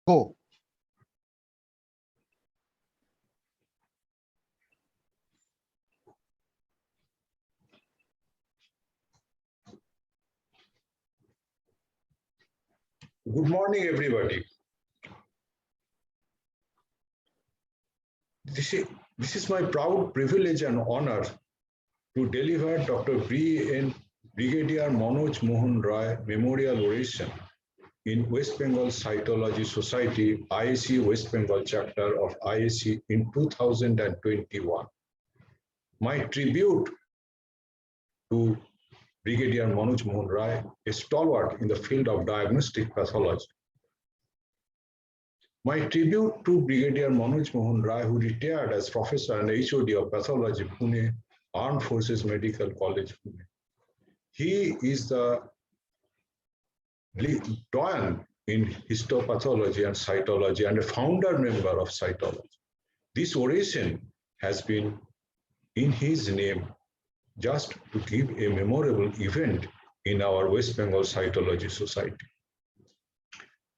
Go. Good morning, everybody. This is my proud privilege and honor to deliver Dr. Brigadier Manoj Mohan Rai Memorial Oration in West Bengal Cytology Society, IAC West Bengal chapter of IAC in 2021. My tribute to Brigadier Manoj Mohan Rai, a stalwart in the field of diagnostic pathology. My tribute to Brigadier Manoj Mohan Rai, who retired as Professor and HOD of Pathology, Pune, Armed Forces Medical College, Pune. He is the doyen in histopathology and cytology and a founder member of cytology. This oration has been in his name just to give a memorable event in our West Bengal Cytology Society.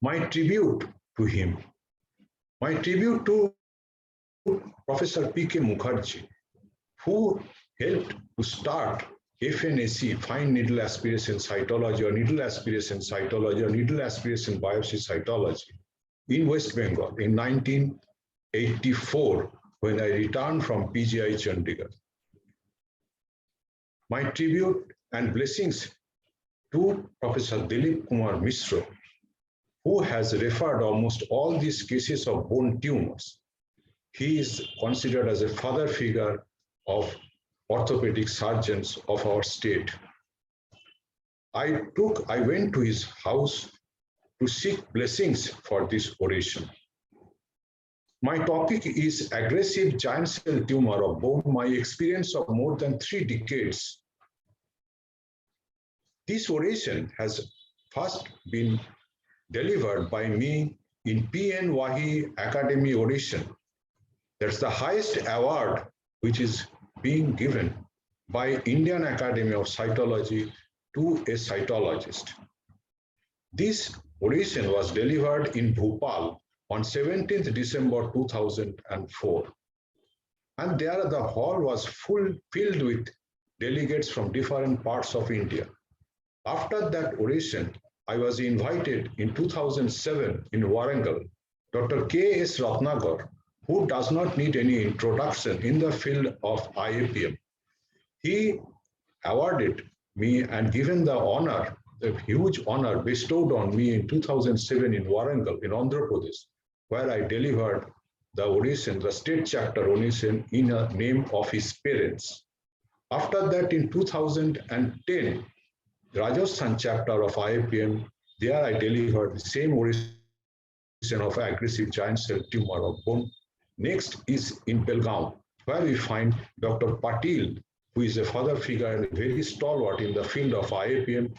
My tribute to him. My tribute to Professor P.K. Mukherjee, who helped to start FNAC, fine needle aspiration cytology or needle aspiration cytology or needle aspiration biopsy cytology in West Bengal in 1984 when I returned from PGI Chandigarh. My tribute and blessings to Professor Dilip Kumar Mishra, who has referred almost all these cases of bone tumors. He is considered as a father figure of orthopedic surgeons of our state. I went to his house to seek blessings for this oration. My topic is aggressive giant cell tumor of bone, my experience of more than 3 decades. This oration has first been delivered by me in P.N. Wahi Academy Oration. That's the highest award which is being given by Indian Academy of Cytology to a cytologist. This oration was delivered in Bhopal on 17th December 2004. And there the hall was filled with delegates from different parts of India. After that oration, I was invited in 2007 in Warangal, Dr. K.S. Ratnagar, who does not need any introduction in the field of IAPM. He awarded me and given the honor, the huge honor bestowed on me in 2007 in Warangal, in Andhra Pradesh, where I delivered the oration, the state chapter oration in the name of his parents. After that, in 2010, Rajasthan chapter of IAPM, there I delivered the same oration of aggressive giant cell tumor of bone. Next is in Belgaum, where we find Dr. Patil, who is a father figure and very stalwart in the field of IAPM,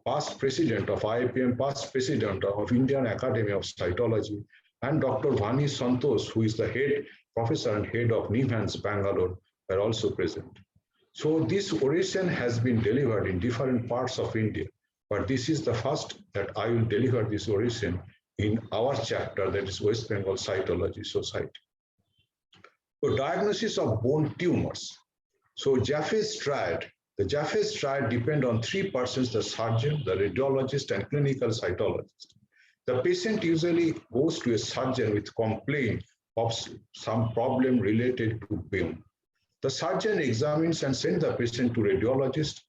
past president of IAPM, past president of Indian Academy of Cytology, and Dr. Vani Santosh, who is the head professor and head of NIMHANS Bangalore, are also present. So this oration has been delivered in different parts of India, but this is the first that I will deliver this oration in our chapter, that is West Bengal Cytology Society. So diagnosis of bone tumors. So Jaffe's triad, the Jaffe's triad depend on 3 persons, the surgeon, the radiologist, and clinical cytologist. The patient usually goes to a surgeon with complaint of some problem related to bone. The surgeon examines and sends the patient to radiologist,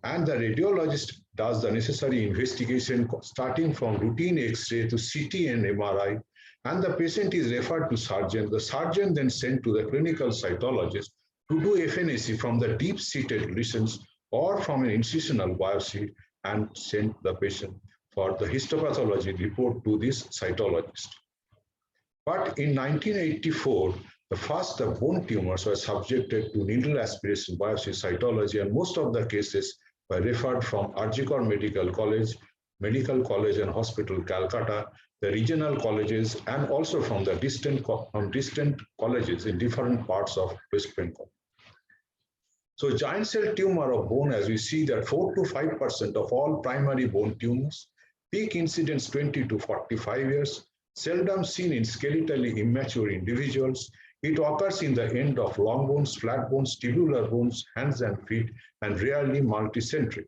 and the radiologist does the necessary investigation starting from routine X-ray to CT and MRI, and the patient is referred to surgeon. The surgeon then sent to the clinical cytologist to do FNAC from the deep-seated lesions or from an incisional biopsy and send the patient for the histopathology report to this cytologist. But in 1984, the bone tumors were subjected to needle aspiration biopsy cytology, and most of the cases were referred from R.G. Kar Medical College and Hospital, Calcutta, the regional colleges, and also from the distant colleges in different parts of West Bengal. So giant cell tumor of bone, as we see that 4 to 5% of all primary bone tumors, peak incidence 20 to 45 years, seldom seen in skeletally immature individuals. It occurs in the end of long bones, flat bones, tubular bones, hands and feet, and rarely multicentric.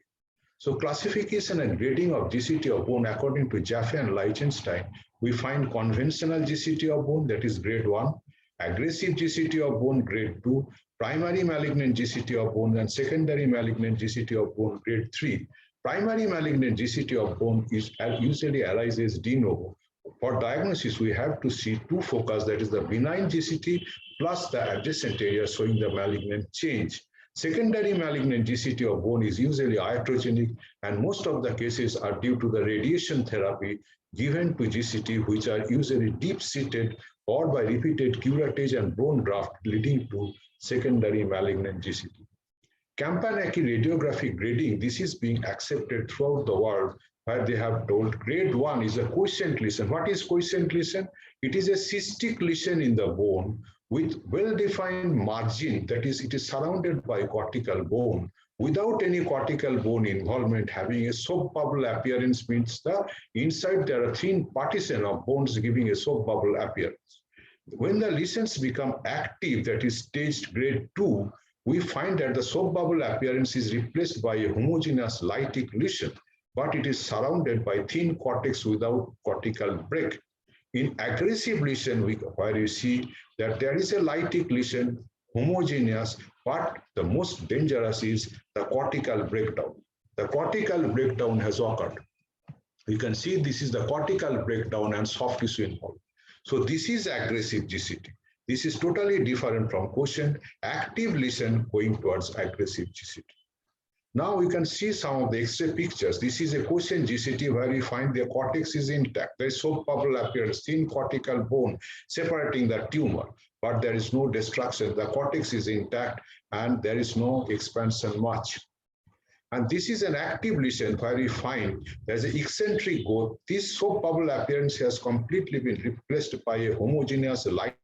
So classification and grading of GCT of bone according to Jaffe and Lichtenstein, we find conventional GCT of bone, that is grade 1, aggressive GCT of bone grade 2, primary malignant GCT of bone, and secondary malignant GCT of bone grade 3. Primary malignant GCT of bone is usually arises de novo. For diagnosis, we have to see two focus, that is the benign GCT plus the adjacent area showing the malignant change. Secondary malignant GCT of bone is usually iatrogenic, and most of the cases are due to the radiation therapy given to GCT, which are usually deep-seated or by repeated curettage and bone graft leading to secondary malignant GCT. Campanacchi radiographic grading, this is being accepted throughout the world, where they have told grade 1 is a quiescent lesion. What is quiescent lesion? It is a cystic lesion in the bone with well-defined margin, that is, it is surrounded by cortical bone, without any cortical bone involvement, having a soap bubble appearance, means the inside there are thin partition of bones giving a soap bubble appearance. When the lesions become active, that is staged grade 2, we find that the soap bubble appearance is replaced by a homogeneous lytic lesion, but it is surrounded by thin cortex without cortical break. In aggressive lesion, where you see that there is a lytic lesion, homogeneous, but the most dangerous is the cortical breakdown. The cortical breakdown has occurred. You can see this is the cortical breakdown and soft tissue involved. So this is aggressive GCT. This is totally different from quiescent active lesion going towards aggressive GCT. Now we can see some of the X-ray pictures. This is a quiescent GCT where we find the cortex is intact. There is soap bubble appearance, thin cortical bone separating the tumor, but there is no destruction. The cortex is intact and there is no expansion much. And this is an active lesion where we find there's an eccentric growth. This soap bubble appearance has completely been replaced by a homogeneous light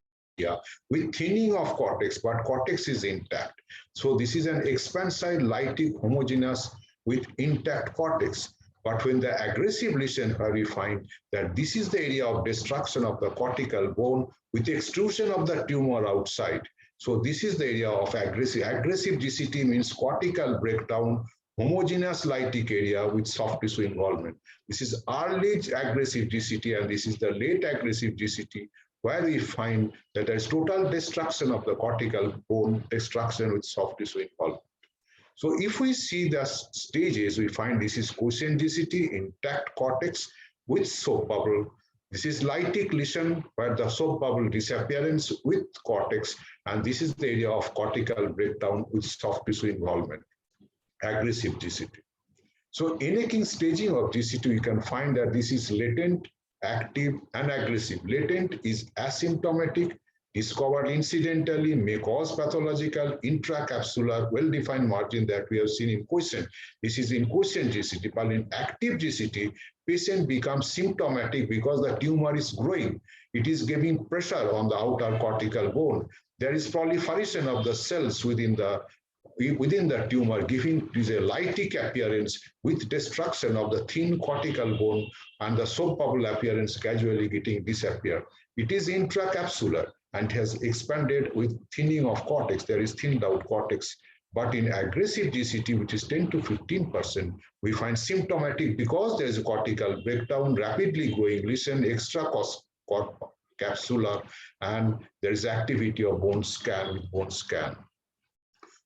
with thinning of cortex, but cortex is intact. So this is an expansile lytic homogeneous with intact cortex. But when the aggressive lesion, where we find that this is the area of destruction of the cortical bone with extrusion of the tumor outside. So this is the area of aggressive. Aggressive GCT means cortical breakdown, homogeneous lytic area with soft tissue involvement. This is early aggressive GCT, and this is the late aggressive GCT, where we find that there is total destruction of the cortical bone, destruction with soft tissue involvement. So if we see the stages, we find this is quiescent GCT, intact cortex with soap bubble. This is lytic lesion where the soap bubble disappearance with cortex, and this is the area of cortical breakdown with soft tissue involvement, aggressive GCT. So in a staging of GCT, you can find that this is latent, active, and aggressive. Latent is asymptomatic, discovered incidentally, may cause pathological, intracapsular, well-defined margin that we have seen in quiescent. This is in quiescent GCT, but in active GCT, patient becomes symptomatic because the tumor is growing. It is giving pressure on the outer cortical bone. There is proliferation of the cells within the tumor, giving is a lytic appearance with destruction of the thin cortical bone and the soap bubble appearance gradually getting disappear. It is intracapsular and has expanded with thinning of cortex. There is thinned out cortex. But in aggressive GCT, which is 10 to 15%, we find symptomatic because there is a cortical breakdown, rapidly growing lesion, extracapsular, and there is activity of bone scan with bone scan.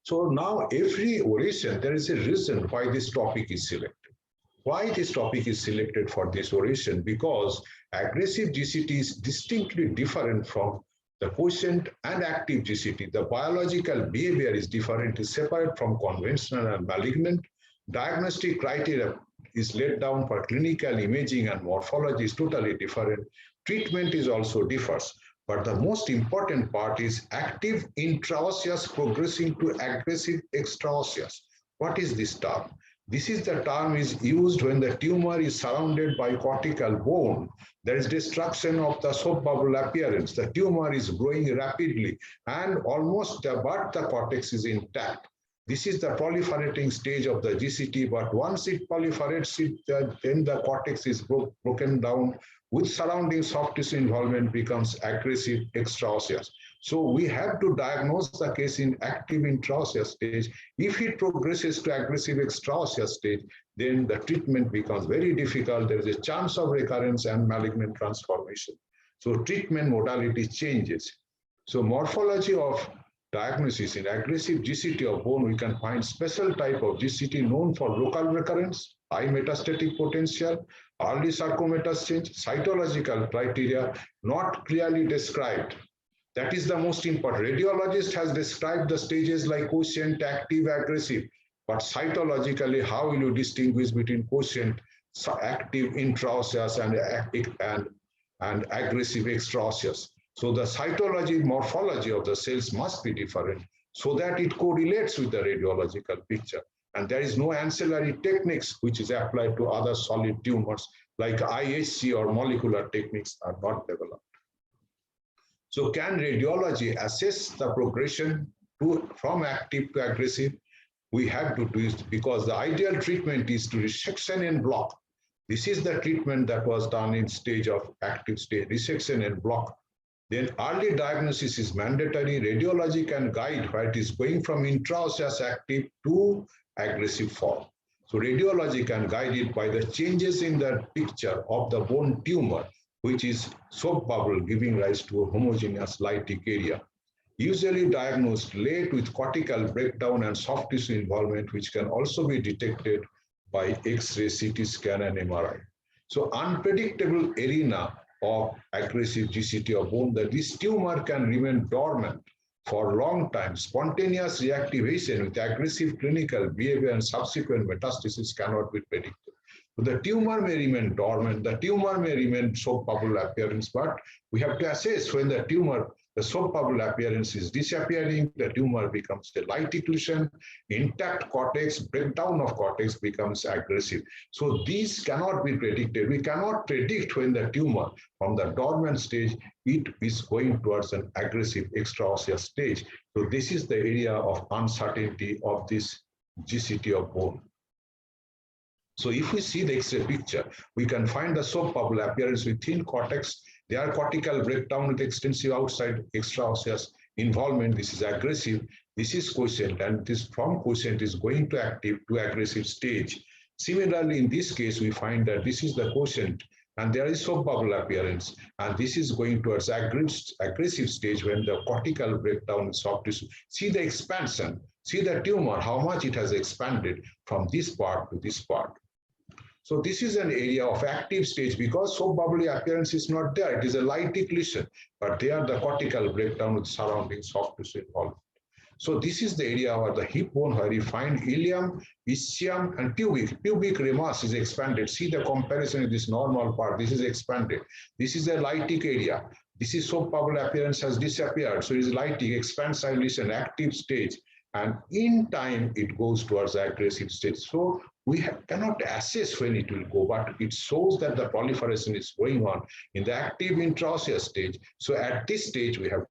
So now every oration, there is a reason why this topic is selected. Why this topic is selected for this oration? Because aggressive GCT is distinctly different from the quiescent and active GCT. The biological behavior is different, is separate from conventional and malignant. Diagnostic criteria is laid down for clinical imaging and morphology is totally different. Treatment is also differs. But the most important part is active intraosseous progressing to aggressive extraosseous. What is this term? This is the term is used when the tumor is surrounded by cortical bone. There is destruction of the soap bubble appearance. The tumor is growing rapidly and almost but the cortex is intact. This is the proliferating stage of the GCT, but once it proliferates, then the cortex is broken down with surrounding soft tissue involvement, becomes aggressive extraosseous. So we have to diagnose the case in active intraosseous stage. If it progresses to aggressive extraosseous stage, then the treatment becomes very difficult. There is a chance of recurrence and malignant transformation. So treatment modality changes. So morphology of diagnosis in aggressive GCT of bone, we can find special type of GCT known for local recurrence, high metastatic potential, early sarcomatous change, cytological criteria not clearly described. That is the most important. Radiologist has described the stages like quotient, active, aggressive, but cytologically, how will you distinguish between quotient, active, intraosseous, and aggressive extraosseous? So the cytology, morphology of the cells must be different so that it correlates with the radiological picture. And there is no ancillary techniques which is applied to other solid tumors like IHC or molecular techniques are not developed. So can radiology assess the progression from active to aggressive? We have to do it because the ideal treatment is to resection and block. This is the treatment that was done in stage of active stage, resection and block. Then early diagnosis is mandatory. Radiology can guide where it is going from intraosseous active to aggressive form. So radiology can guide it by the changes in the picture of the bone tumor, which is soap bubble giving rise to a homogeneous lytic area. Usually diagnosed late with cortical breakdown and soft tissue involvement, which can also be detected by X-ray, CT scan, and MRI. So unpredictable arena of aggressive GCT of bone, that this tumor can remain dormant for a long time. Spontaneous reactivation with aggressive clinical behavior and subsequent metastasis cannot be predicted. So the tumor may remain dormant, the tumor may remain soap bubble appearance, but we have to assess when the tumor, the soap bubble appearance is disappearing, the tumor becomes a lytic lesion, intact cortex, breakdown of cortex becomes aggressive. So these cannot be predicted. We cannot predict when the tumor from the dormant stage, it is going towards an aggressive extraosseous stage. So this is the area of uncertainty of this GCT of bone. So if we see the X-ray picture, we can find the soap bubble appearance within cortex. They are cortical breakdown with extensive outside extraosseous involvement. This is aggressive. This is quotient, and this from quotient is going to active to aggressive stage. Similarly, in this case, we find that this is the quotient, and there is soap bubble appearance, and this is going towards aggressive stage when the cortical breakdown is soft tissue. See the expansion. See the tumor, how much it has expanded from this part to this part. So this is an area of active stage because soap bubbly appearance is not there. It is a lytic lesion, but there the cortical breakdown with surrounding soft tissue involved. So this is the area where the hip bone where you find ilium, ischium, and pubic. Pubic ramus is expanded. See the comparison with this normal part. This is expanded. This is a lytic area. This is soap bubble appearance has disappeared. So it is lytic, expansive lesion, active stage. And in time, it goes towards the aggressive stage. So we cannot assess when it will go, but it shows that the proliferation is going on in the active intraosseous stage. So at this stage, we have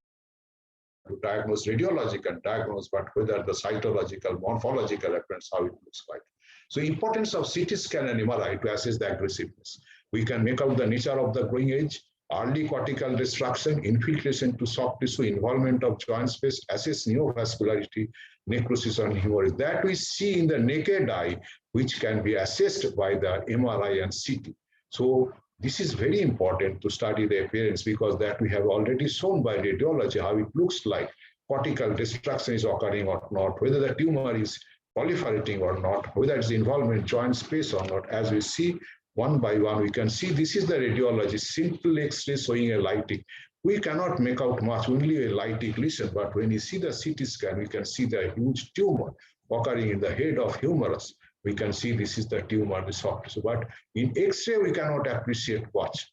to diagnose, radiological diagnose, but whether the cytological, morphological appearance, how it looks like. So importance of CT scan and MRI to assess the aggressiveness. We can make out the nature of the growing age, early cortical destruction, infiltration to soft tissue, involvement of joint space, assess neovascularity, necrosis on hemorrhage. That we see in the naked eye, which can be assessed by the MRI and CT. So this is very important to study the appearance because that we have already shown by radiology how it looks like. Cortical destruction is occurring or not, whether the tumor is proliferating or not, whether it's involvement joint space or not. As we see one by one, we can see this is the radiology, simple X-ray showing a lytic. We cannot make out much, only a lytic lesion, but when you see the CT scan, we can see the huge tumor occurring in the head of humerus. We can see this is the tumor, the soft tissue, but in X-ray, we cannot appreciate much.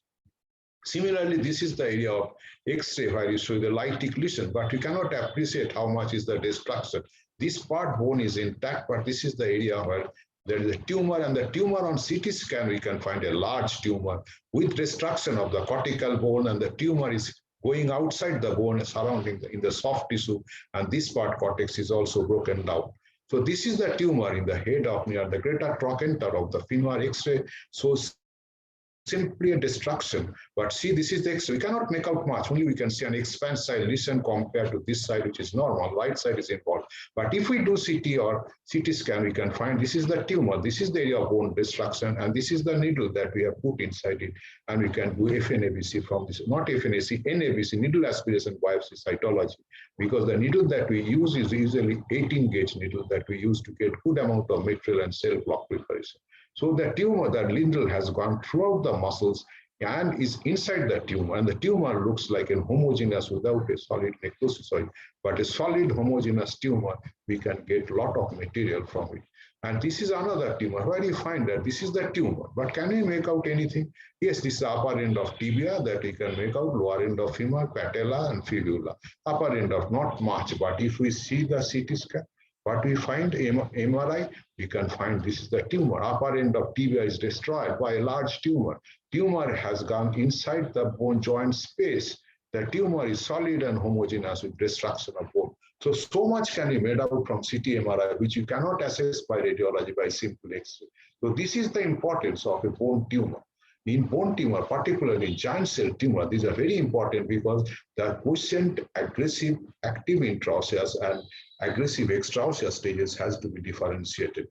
Similarly, this is the area of X-ray where you show the lytic lesion, but we cannot appreciate how much is the destruction. This part bone is intact, but this is the area where there is a tumor, and the tumor on CT scan, we can find a large tumor with destruction of the cortical bone, and the tumor is going outside the bone surrounding in the soft tissue, and this part cortex is also broken down. So this is the tumor in the head of near the greater trochanter of the femur X-ray. So simply a destruction. But see, this is the X-ray. We cannot make out much. Only we can see an expand side lesion compared to this side, which is normal. Right side is involved. But if we do CT or CT scan, we can find this is the tumor. This is the area of bone destruction. And this is the needle that we have put inside it. And we can do FNABC from this, not FNAC, NABC, needle aspiration biopsy cytology. Because the needle that we use is usually 18 gauge needle that we use to get good amount of material and cell block preparation. So the tumor, the needle has gone throughout the muscles and is inside the tumor. And the tumor looks like a homogeneous without a solid necrosis, but a solid homogeneous tumor, we can get a lot of material from it. And this is another tumor. Where do you find that? This is the tumor. But can we make out anything? Yes, this is the upper end of tibia that we can make out, lower end of femur, patella, and fibula. Upper end of not much, but if we see the CT scan, what we find MRI, we can find this is the tumor. Upper end of tibia is destroyed by a large tumor. Tumor has gone inside the bone joint space. The tumor is solid and homogeneous with destruction of bone. So much can be made out from CT MRI, which you cannot assess by radiology by simple X-ray. So this is the importance of a bone tumor. In bone tumor, particularly in giant cell tumor, these are very important because the quiescent, aggressive, active intraosseous and aggressive extraosseous stages has to be differentiated.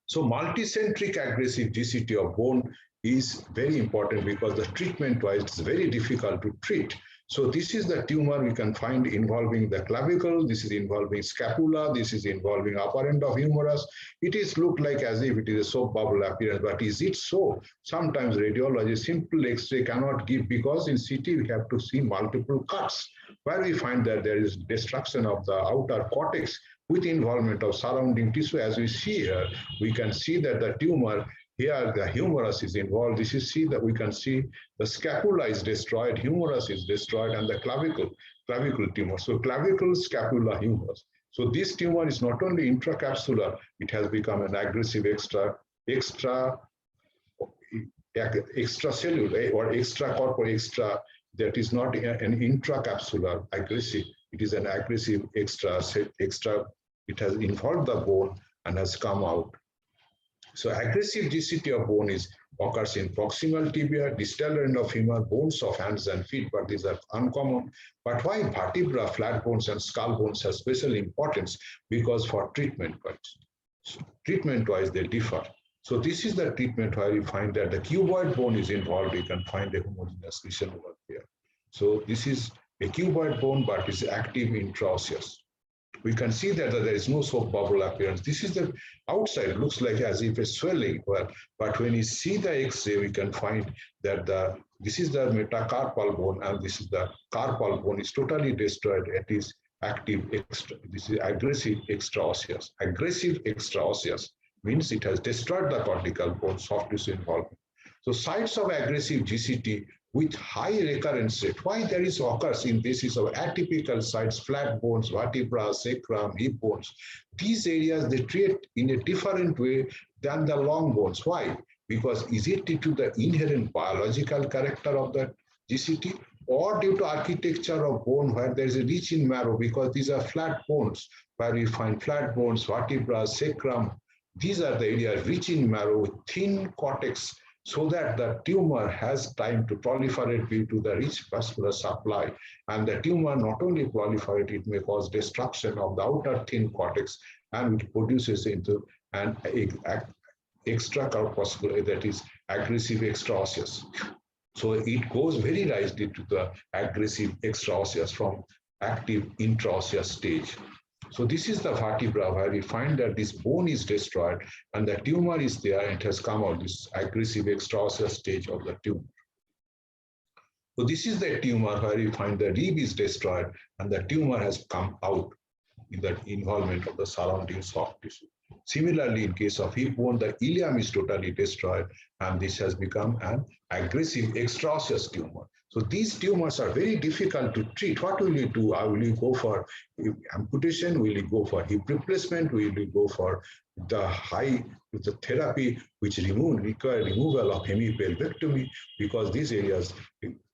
So multicentric aggressive GCT of bone is very important because the treatment-wise it's very difficult to treat. So this is the tumor we can find involving the clavicle, this is involving scapula, this is involving upper end of humerus. It is look like as if it is a soap bubble appearance, but is it so? Sometimes radiology, simple X-ray cannot give because in CT we have to see multiple cuts where we find that there is destruction of the outer cortex with involvement of surrounding tissue. As we see here, we can see that the tumor here, the humerus is involved. This is see that we can see the scapula is destroyed, humerus is destroyed, and the clavicle tumor. So clavicle, scapula, humerus. So this tumor is not only intracapsular, it has become an aggressive extracellular or extracorporeal that is not an intracapsular aggressive. It is an aggressive extra. It has involved the bone and has come out. So aggressive GCT of bone occurs in proximal tibia, distal end of femur, bones of hands and feet, but these are uncommon. But why vertebra, flat bones, and skull bones have special importance? Because for treatment-wise, they differ. So this is the treatment where you find that the cuboid bone is involved. You can find a homogeneous lesion over here. So this is a cuboid bone, but it's active intraosseous. We can see that there is no soap bubble appearance. This is the outside, looks like as if a swelling, but when you see the X-ray, we can find that this is the metacarpal bone and this is the carpal bone is totally destroyed. It is active this is aggressive extraosseous. Aggressive extraosseous means it has destroyed the cortical bone, soft tissue involvement. So sites of aggressive GCT with high recurrence rate. Why there is occurs in basis of atypical sites, flat bones, vertebra, sacrum, hip bones. These areas they treat in a different way than the long bones. Why? Because is it due to the inherent biological character of the GCT or due to architecture of bone where there is a rich in marrow, because these are flat bones where we find flat bones, vertebra, sacrum. These are the areas rich in marrow with thin cortex, so that the tumor has time to proliferate due to the rich vascular supply. And the tumor not only proliferate, it may cause destruction of the outer thin cortex and it produces into an extracorpuscular, that is aggressive extraosseous. So it goes very nicely to the aggressive extraosseous from active intraosseous stage. So this is the vertebra where we find that this bone is destroyed and the tumor is there and it has come out, this aggressive extraosseous stage of the tumor. So this is the tumor where we find the rib is destroyed and the tumor has come out in the involvement of the surrounding soft tissue. Similarly, in case of hip bone, the ilium is totally destroyed and this has become an aggressive extraosseous tumor. So these tumors are very difficult to treat. What will you do? Will you go for amputation? Will you go for hip replacement? Will you go for the therapy which require removal of hemipelvectomy? Because these areas,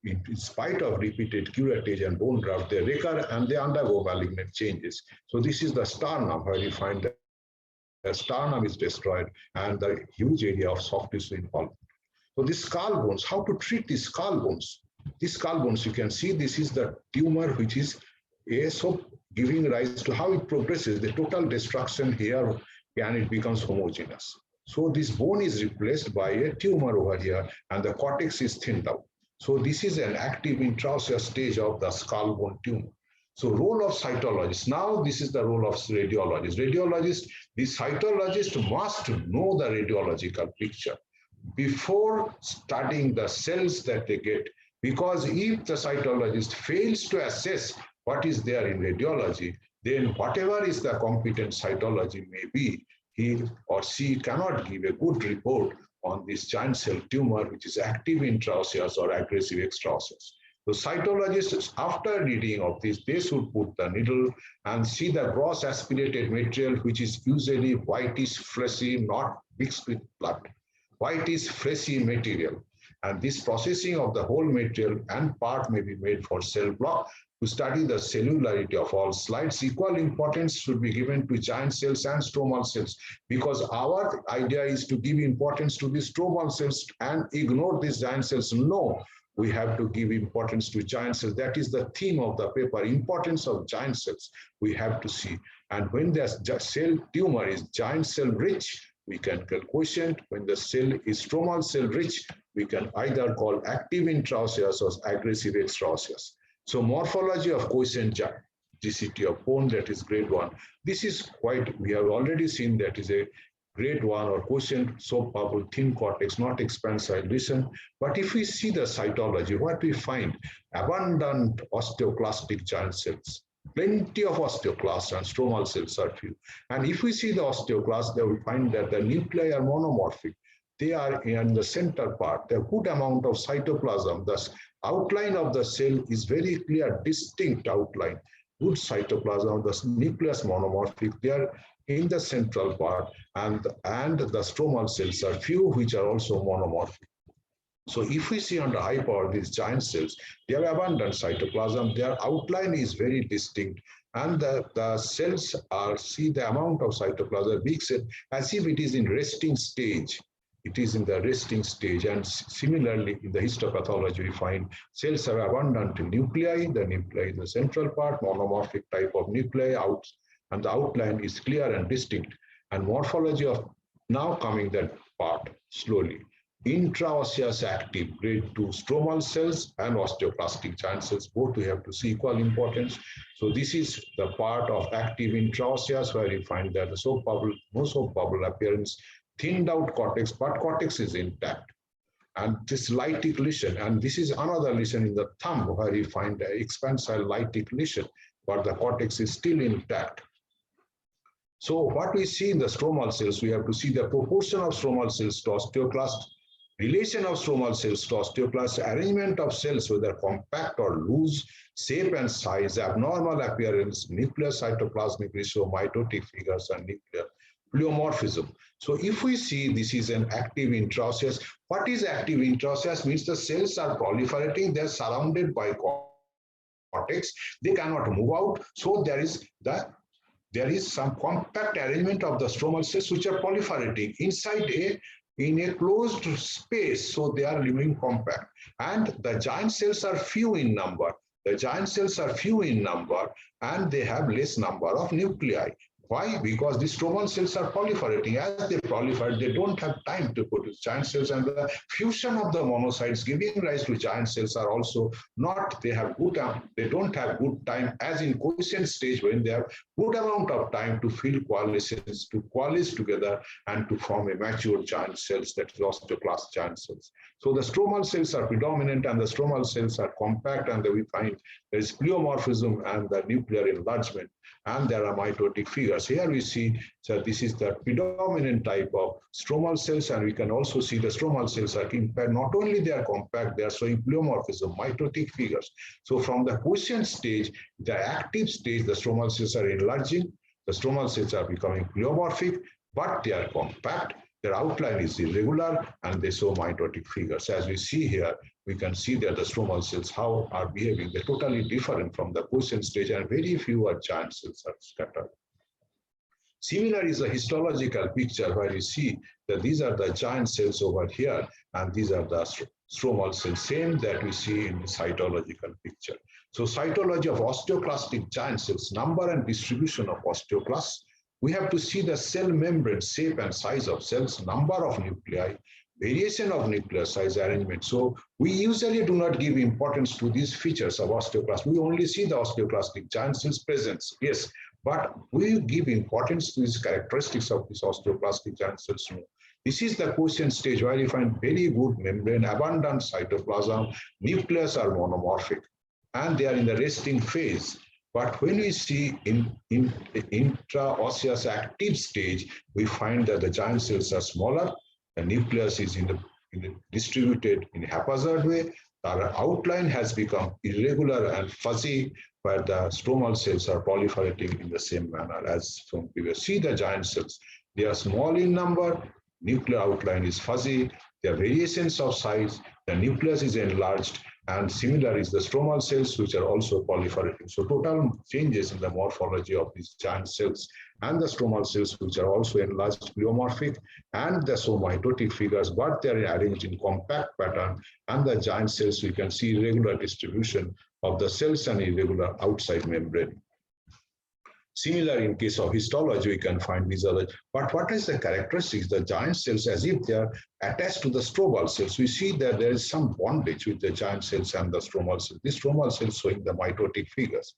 in spite of repeated curettage and bone graft, they recur and they undergo malignant changes. So this is the sternum where you find that the sternum is destroyed and the huge area of soft tissue involved. So the skull bones, how to treat these skull bones? These skull bones, you can see this is the tumor which is so giving rise to how it progresses, the total destruction here, and it becomes homogeneous. So this bone is replaced by a tumor over here and the cortex is thinned out. So this is an active intraosseous stage of the skull bone tumor. So role of cytologist. Now this is the role of radiologist. The cytologist must know the radiological picture before studying the cells that they get. Because if the cytologist fails to assess what is there in radiology, then whatever is the competent cytology may be, he or she cannot give a good report on this giant cell tumor, which is active intraosseous or aggressive extraosseous. So cytologists, after reading of this, they should put the needle and see the gross aspirated material, which is usually whitish, fleshy, not mixed with blood. Whitish, fleshy material. And this processing of the whole material and part may be made for cell block. To study the cellularity of all slides, equal importance should be given to giant cells and stromal cells, because our idea is to give importance to the stromal cells and ignore these giant cells. No, we have to give importance to giant cells. That is the theme of the paper, importance of giant cells we have to see. And when the cell tumor is giant cell rich, we can call quotient. When the cell is stromal cell rich, we can either call active intraosseous or aggressive extraosseous. So morphology of quotient GCT of bone, that is grade 1. This is quite, we have already seen that is a grade 1 or quotient soap bubble thin cortex, not expansile lesion. But if we see the cytology, what we find? Abundant osteoclastic giant cells. Plenty of osteoclasts and stromal cells are few. And if we see the osteoclasts, then we find that the nuclei are monomorphic. They are in the center part. The good amount of cytoplasm. The outline of the cell is very clear, distinct outline. Good cytoplasm, the nucleus monomorphic. They are in the central part, and the stromal cells are few, which are also monomorphic. So if we see under high power these giant cells, they have abundant cytoplasm. Their outline is very distinct, and the cells see the amount of cytoplasm mixed as if it is in resting stage. It is in the resting stage. And similarly, in the histopathology, we find cells have abundant nuclei. The nuclei is the central part, monomorphic type of nuclei out, and the outline is clear and distinct. And morphology of now coming that part slowly. Intraosseous active grade 2 stromal cells and osteoclastic giant cells, both we have to see equal importance. So this is the part of active intraosseous where you find that the soap bubble, no soap bubble appearance, thinned out cortex, but cortex is intact. And this lytic lesion, and this is another lesion in the thumb where you find the expansile lytic lesion, but the cortex is still intact. So what we see in the stromal cells, we have to see the proportion of stromal cells to osteoclast, relation of stromal cells to osteoclast, arrangement of cells, whether compact or loose, shape and size, abnormal appearance, nuclear cytoplasmic ratio, mitotic figures, and nuclear pleomorphism. So if we see this is an active intraosseous, what is active intraosseous? Means the cells are proliferating, they're surrounded by cortex, they cannot move out. So there is some compact arrangement of the stromal cells which are proliferating inside in a closed space, so they are living compact. And the giant cells are few in number. The giant cells are few in number and they have less number of nuclei. Why? Because the stromal cells are proliferating. As they proliferate, they don't have time to produce giant cells, and the fusion of the monocytes giving rise to giant cells are also not, they don't have good time as in quiescent stage when they have good amount of time to fill coalescence, to coalesce together and to form a mature giant cells, that is osteoclast giant cells. So the stromal cells are predominant and the stromal cells are compact, and we find there is pleomorphism and the nuclear enlargement, and there are mitotic figures. Here we see, so this is the predominant type of stromal cells, and we can also see the stromal cells are compact. Not only they are compact, they are showing pleomorphism, mitotic figures. So from the quiescent stage, the active stage, the stromal cells are enlarging, the stromal cells are becoming pleomorphic, but they are compact. Their outline is irregular and they show mitotic figures. As we see here, we can see that the stromal cells, how are behaving. They're totally different from the quiescent stage, and very few are giant cells are scattered. Similar is the histological picture where you see that these are the giant cells over here, and these are the stromal cells, same that we see in the cytological picture. So cytology of osteoclastic giant cells, number and distribution of osteoclasts. We have to see the cell membrane shape and size of cells, number of nuclei, variation of nuclear size arrangement. So we usually do not give importance to these features of osteoclast. We only see the osteoclastic giant cells presence, yes, but we give importance to these characteristics of these osteoclastic giant cells. This is the quiescent stage where you find very good membrane, abundant cytoplasm, nucleus are monomorphic, and they are in the resting phase. But when we see in the intraosseous active stage, we find that the giant cells are smaller, the nucleus is distributed in a haphazard way, the outline has become irregular and fuzzy, where the stromal cells are proliferating in the same manner as from previous. See the giant cells, they are small in number, nuclear outline is fuzzy, there are variations of size, the nucleus is enlarged, and similar is the stromal cells, which are also proliferating. So total changes in the morphology of these giant cells and the stromal cells, which are also enlarged pleomorphic, and the mitotic figures, but they are arranged in compact pattern, and the giant cells, we can see irregular distribution of the cells and irregular outside membrane. Similar in case of histology, we can find these other. But what is the characteristics? The giant cells, as if they are attached to the stromal cells, we see that there is some bondage with the giant cells and the stromal cells. This stromal cells showing the mitotic figures,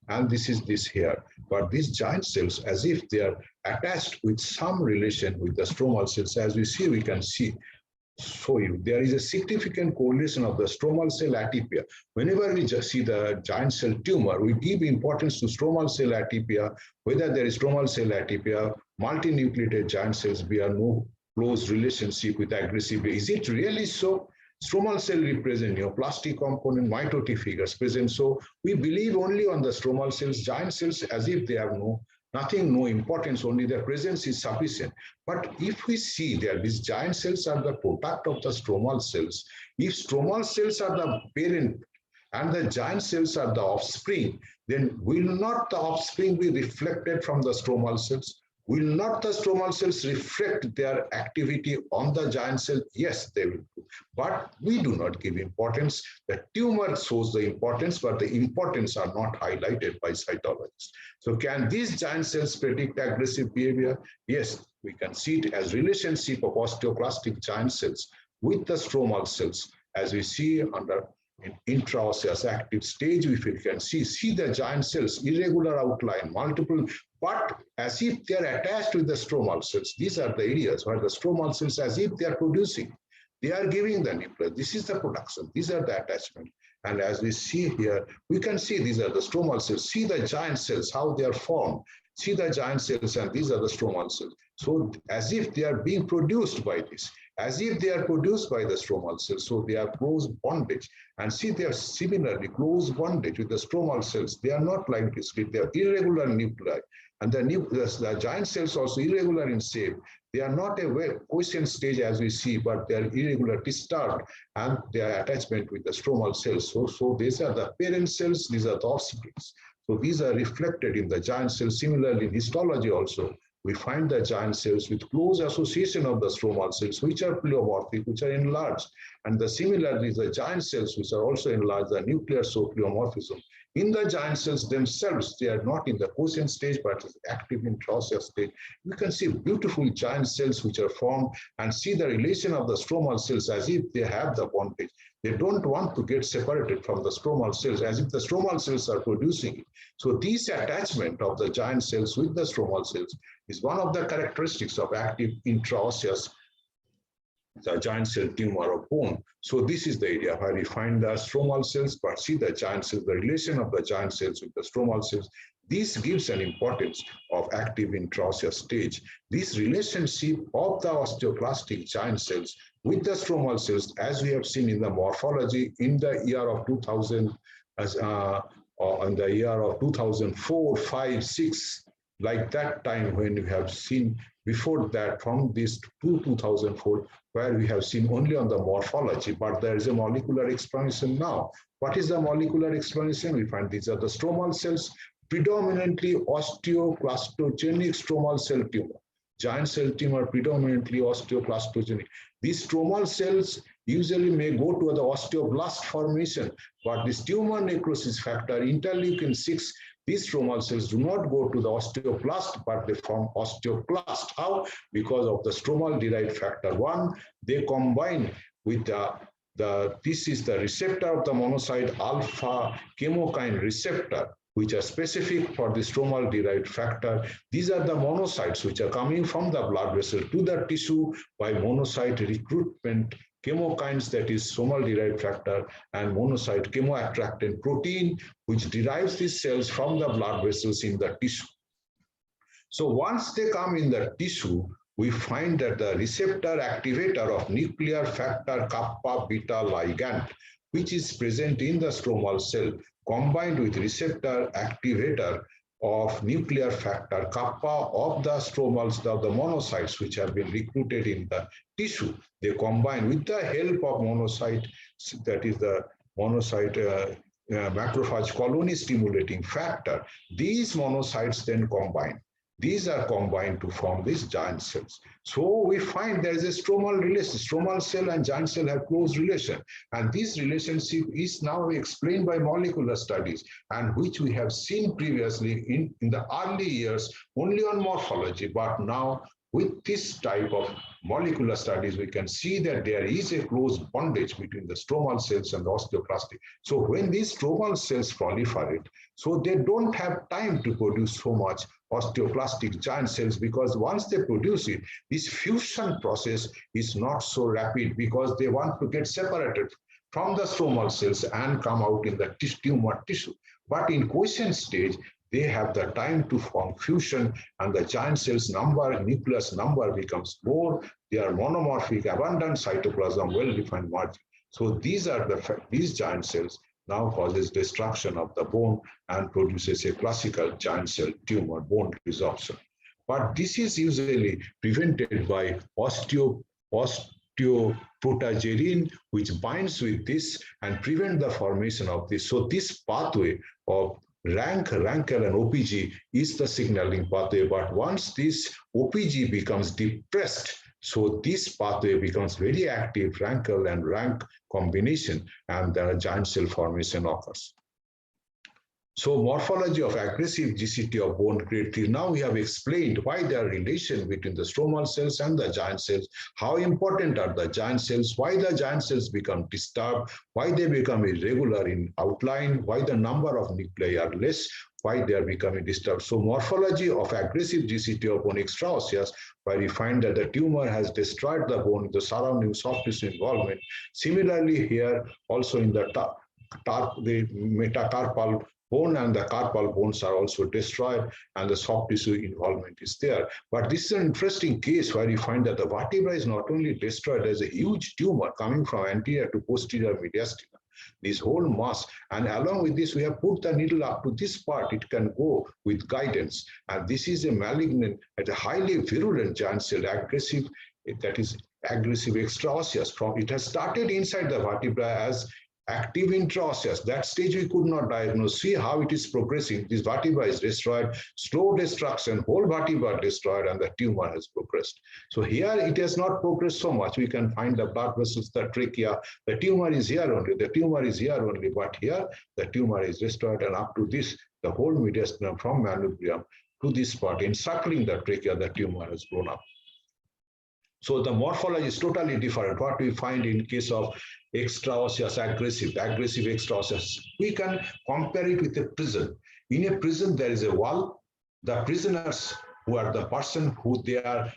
and this is this here. But these giant cells, as if they are attached with some relation with the stromal cells, as we see, we can see. Show you there is a significant correlation of the stromal cell atypia. Whenever we just see the giant cell tumor, we give importance to stromal cell atypia, whether there is stromal cell atypia, multinucleated giant cells bear no close relationship with aggressive. Is it really so? Stromal cell represent neoplastic component, mitotic figures present. So we believe only on the stromal cells, giant cells, as if they have no importance, only their presence is sufficient. But if we see that these giant cells are the product of the stromal cells, if stromal cells are the parent and the giant cells are the offspring, then will not the offspring be reflected from the stromal cells? Will not the stromal cells reflect their activity on the giant cell? Yes, they will. But we do not give importance. The tumor shows the importance, but the importance are not highlighted by cytologists. So can these giant cells predict aggressive behavior? Yes, we can see it as relationship of osteoclastic giant cells with the stromal cells, as we see under in intraosseous active stage. If you can see the giant cells, irregular outline, multiple, but as if they are attached with the stromal cells. These are the areas where the stromal cells, as if they are producing, they are giving the nucleus. This is the production. These are the attachment. And as we see here, we can see these are the stromal cells. See the giant cells, how they are formed. See the giant cells, and these are the stromal cells. So as if they are being produced by this, as if they are produced by the stromal cells. So they are close bondage. And see, they are similarly close bondage with the stromal cells. They are not like this. They are irregular nuclei. And the giant cells also irregular in shape. They are not a quiescent stage as we see, but they are irregular disturbed, and their attachment with the stromal cells. So these are the parent cells, these are the offsprings. So these are reflected in the giant cells. Similarly, in histology also, we find the giant cells with close association of the stromal cells, which are pleomorphic, which are enlarged. And similarly, the giant cells, which are also enlarged, the nuclear pleomorphism. In the giant cells themselves, they are not in the quiescent stage, but active intraosseous stage. You can see beautiful giant cells which are formed, and see the relation of the stromal cells as if they have the bondage. They don't want to get separated from the stromal cells, as if the stromal cells are producing it. So this attachment of the giant cells with the stromal cells is one of the characteristics of active intraosseous the giant cell tumor of bone. So this is the area where we find the stromal cells, but see the giant cells, the relation of the giant cells with the stromal cells. This gives an importance of active intraosseous stage. This relationship of the osteoclastic giant cells with the stromal cells, as we have seen in the morphology in the year of 2000, in the year of 2004, 5, 6, like that time when we have seen before that, from this to 2004, where we have seen only on the morphology, but there is a molecular explanation now. What is the molecular explanation? We find these are the stromal cells, predominantly osteoclastogenic stromal cell tumor. Giant cell tumor predominantly osteoclastogenic. These stromal cells usually may go to the osteoblast formation, but this tumor necrosis factor, interleukin-6, these stromal cells do not go to the osteoblast, but they form osteoclast. How? Because of the stromal derived factor 1, they combine with this is the receptor of the monocyte alpha chemokine receptor, which are specific for the stromal derived factor. These are the monocytes which are coming from the blood vessel to the tissue by monocyte recruitment chemokines, that is stromal derived factor, and monocyte chemoattractant protein, which derives these cells from the blood vessels in the tissue. So once they come in the tissue, we find that the receptor activator of nuclear factor kappa beta ligand, which is present in the stromal cell, combined with receptor activator of nuclear factor kappa of the stromals, of the monocytes which have been recruited in the tissue. They combine with the help of monocyte, that is the monocyte macrophage colony stimulating factor. These monocytes then combine. These are combined to form these giant cells. So we find there is a stromal relation. Stromal cell and giant cell have close relation. And this relationship is now explained by molecular studies, and which we have seen previously in the early years only on morphology. But now with this type of molecular studies, we can see that there is a close bondage between the stromal cells and the osteoclastic. So when these stromal cells proliferate, so they don't have time to produce so much osteoclastic giant cells, because once they produce it, this fusion process is not so rapid, because they want to get separated from the stromal cells and come out in the tumor tissue. But in quiescent stage, they have the time to form fusion, and the giant cells number, nucleus number becomes more. They are monomorphic, abundant cytoplasm, well-defined margin. So these giant cells now causes destruction of the bone and produces a classical giant cell tumor, bone resorption. But this is usually prevented by osteoprotagerin, which binds with this and prevent the formation of this. So this pathway of RANKL and OPG is the signaling pathway. But once this OPG becomes depressed, so this pathway becomes very active, RANKL and RANK combination, and the giant cell formation occurs. So morphology of aggressive GCT of bone grade 3. Now we have explained why there are relation between the stromal cells and the giant cells, how important are the giant cells, why the giant cells become disturbed, why they become irregular in outline, why the number of nuclei are less, why they are becoming disturbed. So morphology of aggressive GCT of bone extraosseous, where we find that the tumor has destroyed the bone, the surrounding soft tissue involvement. Similarly here, also in the metacarpal bone and the carpal bones are also destroyed, and the soft tissue involvement is there. But this is an interesting case where you find that the vertebra is not only destroyed, there's a huge tumor coming from anterior to posterior mediastinum, this whole mass. And along with this, we have put the needle up to this part. It can go with guidance. And this is a malignant, a highly virulent giant cell, aggressive, that is aggressive extraosseous. It has started inside the vertebra as active intraosseous. That stage we could not diagnose. See how it is progressing. This vertebra is destroyed, slow destruction, whole vertebra destroyed, and the tumor has progressed. So here it has not progressed so much. We can find the blood vessels, the trachea. The tumor is here only. The tumor is here only. But here the tumor is destroyed, and up to this, the whole mediastinum from manubrium to this part, encircling the trachea, the tumor has grown up. So the morphology is totally different. What we find in case of extraosseous aggressive extraosseous, we can compare it with a prison. In a prison, there is a wall. The prisoners who are the person who they are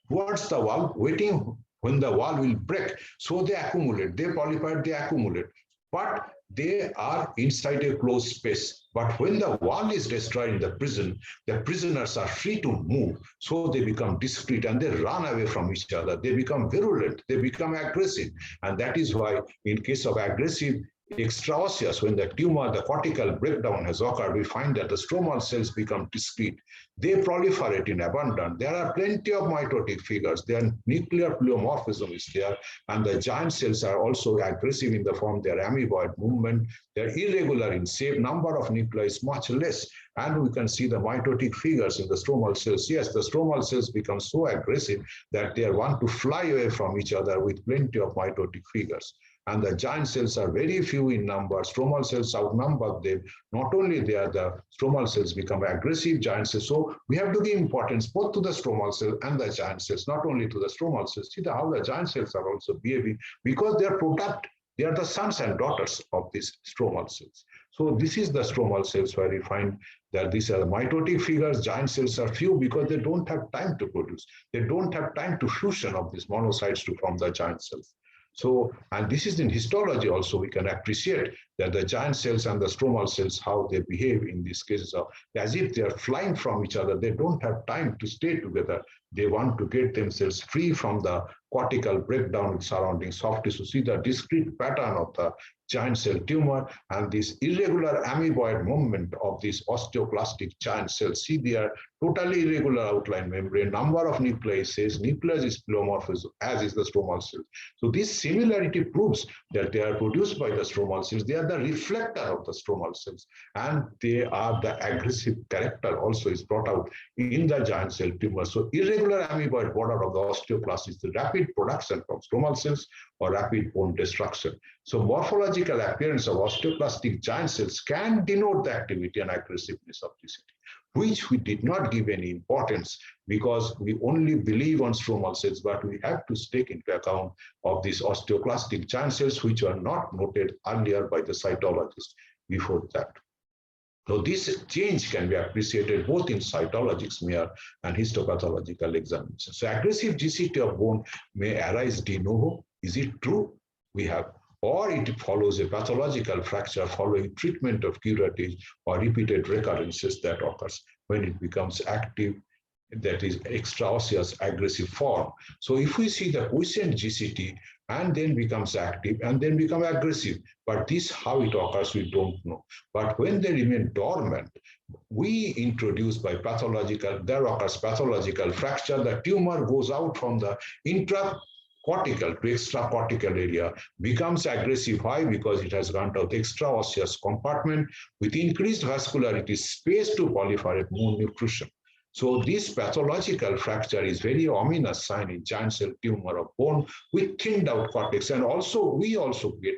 towards the wall, waiting when the wall will break. So they accumulate, they proliferate, they accumulate. But they are inside a closed space. But when the wall is destroyed in the prison, the prisoners are free to move. So they become discrete and they run away from each other. They become virulent, they become aggressive. And that is why in case of aggressive extraosseous, when the tumor, the cortical breakdown has occurred, we find that the stromal cells become discrete. They proliferate in abundance. There are plenty of mitotic figures. Their nuclear pleomorphism is there, and the giant cells are also aggressive in the form. Their amoeboid movement. They're irregular in shape. Number of nuclei is much less, and we can see the mitotic figures in the stromal cells. Yes, the stromal cells become so aggressive that they want to fly away from each other with plenty of mitotic figures. And the giant cells are very few in number. Stromal cells outnumber them. Not only there, the stromal cells become aggressive giant cells. So we have to give importance both to the stromal cell and the giant cells, not only to the stromal cells. See how the giant cells are also behaving, because they are product. They are the sons and daughters of these stromal cells. So this is the stromal cells where we find that these are the mitotic figures. Giant cells are few because they don't have time to produce. They don't have time to fusion of these monocytes to form the giant cells. So, and this is in histology also, we can appreciate that the giant cells and the stromal cells, how they behave in these cases of as if they are flying from each other. They don't have time to stay together. They want to get themselves free from the cortical breakdown surrounding soft tissue. See the discrete pattern of the giant cell tumor and this irregular amoeboid movement of these osteoclastic giant cells. See their totally irregular outline membrane, number of nuclei says nucleus is pleomorphism, as is the stromal cells. So this similarity proves that they are produced by the stromal cells. They are the reflector of the stromal cells, and they are the aggressive character also is brought out in the giant cell tumor. So irregular amoeboid border of the osteoclast is the rapid production from stromal cells or rapid bone destruction. So morphological appearance of osteoclastic giant cells can denote the activity and aggressiveness of TCT, which we did not give any importance because we only believe on stromal cells, but we have to take into account of these osteoclastic giant cells, which are not noted earlier by the cytologists before that. So this change can be appreciated both in cytologic smear and histopathological examination. So aggressive GCT of bone may arise de novo. Is it true? We have, or it follows a pathological fracture following treatment of curettage or repeated recurrences that occurs when it becomes active, that is extraosseous aggressive form. So if we see the quiescent GCT and then becomes active and then become aggressive, but this how it occurs, we don't know. But when they remain dormant, we introduce by pathological, there occurs pathological fracture, the tumor goes out from the intracortical to extracortical area, becomes aggressive. Why? Because it has gone to the extraosseous compartment with increased vascularity, space to proliferate more nutrition. So this pathological fracture is very ominous sign in giant cell tumor of bone with thinned out cortex. And also, we also get